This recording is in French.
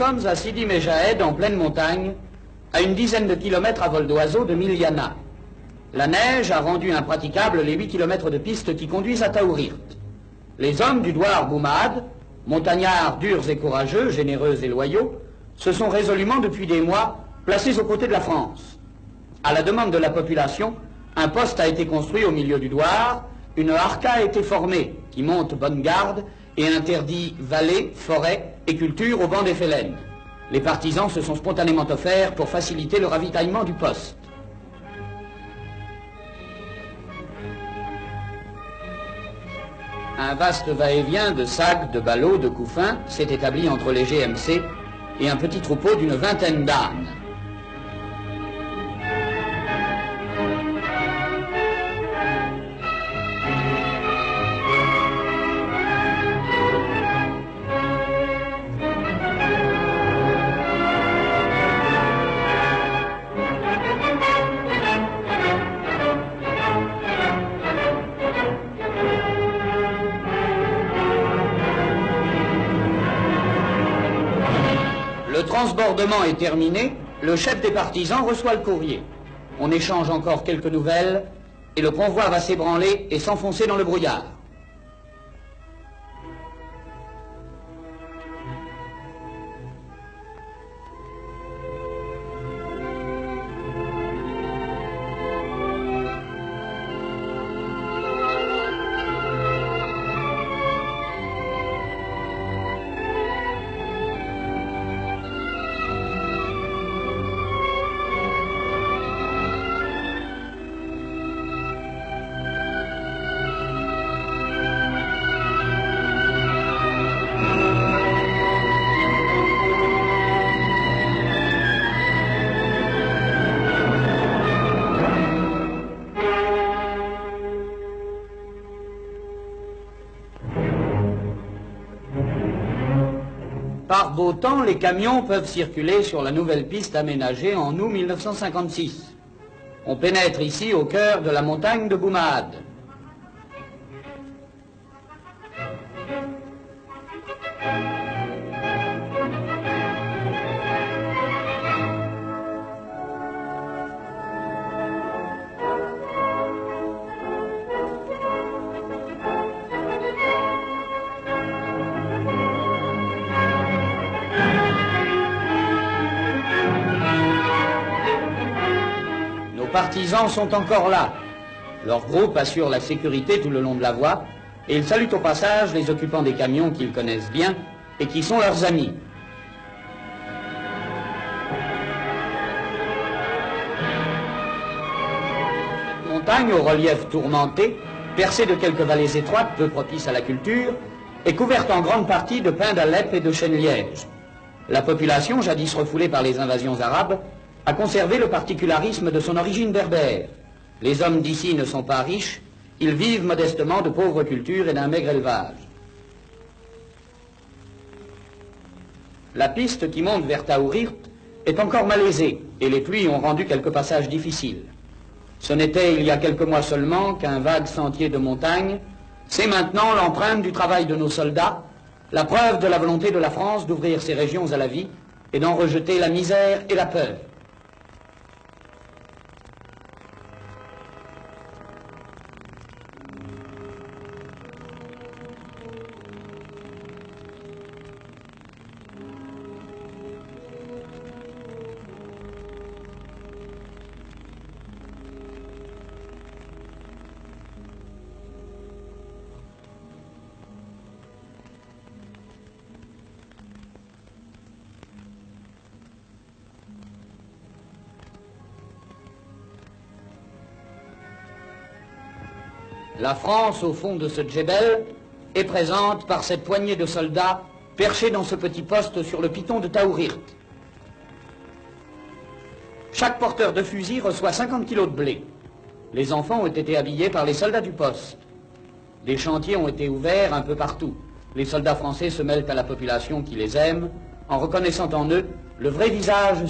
sommes à Sidi Mejahed, en pleine montagne, à une dizaine de kilomètres à vol d'oiseau de Miliana. La neige a rendu impraticables les 8 kilomètres de piste qui conduisent à Taourirt. Les hommes du douar Boumahad, montagnards durs et courageux, généreux et loyaux, se sont résolument depuis des mois placés aux côtés de la France. À la demande de la population, un poste a été construit au milieu du douar, une harka a été formée qui monte bonne garde et interdit vallées, forêts et cultures au banc des Félènes. Les partisans se sont spontanément offerts pour faciliter le ravitaillement du poste. Un vaste va-et-vient de sacs, de ballots, de couffins s'est établi entre les GMC et un petit troupeau d'une vingtaine d'ânes. Le transbordement est terminé, le chef des partisans reçoit le courrier. On échange encore quelques nouvelles et le convoi va s'ébranler et s'enfoncer dans le brouillard. Par beau temps, les camions peuvent circuler sur la nouvelle piste aménagée en août 1956. On pénètre ici au cœur de la montagne de Boumahad. Les partisans sont encore là. Leur groupe assure la sécurité tout le long de la voie et ils saluent au passage les occupants des camions qu'ils connaissent bien et qui sont leurs amis. Montagne au relief tourmenté, percée de quelques vallées étroites peu propices à la culture, est couverte en grande partie de pins d'Alep et de chênes-lièges. La population, jadis refoulée par les invasions arabes, a conservé le particularisme de son origine berbère. Les hommes d'ici ne sont pas riches, ils vivent modestement de pauvres cultures et d'un maigre élevage. La piste qui monte vers Taourirt est encore malaisée et les pluies ont rendu quelques passages difficiles. Ce n'était il y a quelques mois seulement qu'un vague sentier de montagne, c'est maintenant l'empreinte du travail de nos soldats, la preuve de la volonté de la France d'ouvrir ces régions à la vie et d'en rejeter la misère et la peur. La France, au fond de ce djebel, est présente par cette poignée de soldats perchés dans ce petit poste sur le piton de Taourirt. Chaque porteur de fusil reçoit 50 kilos de blé. Les enfants ont été habillés par les soldats du poste. Des chantiers ont été ouverts un peu partout. Les soldats français se mêlent à la population qui les aime, en reconnaissant en eux le vrai visage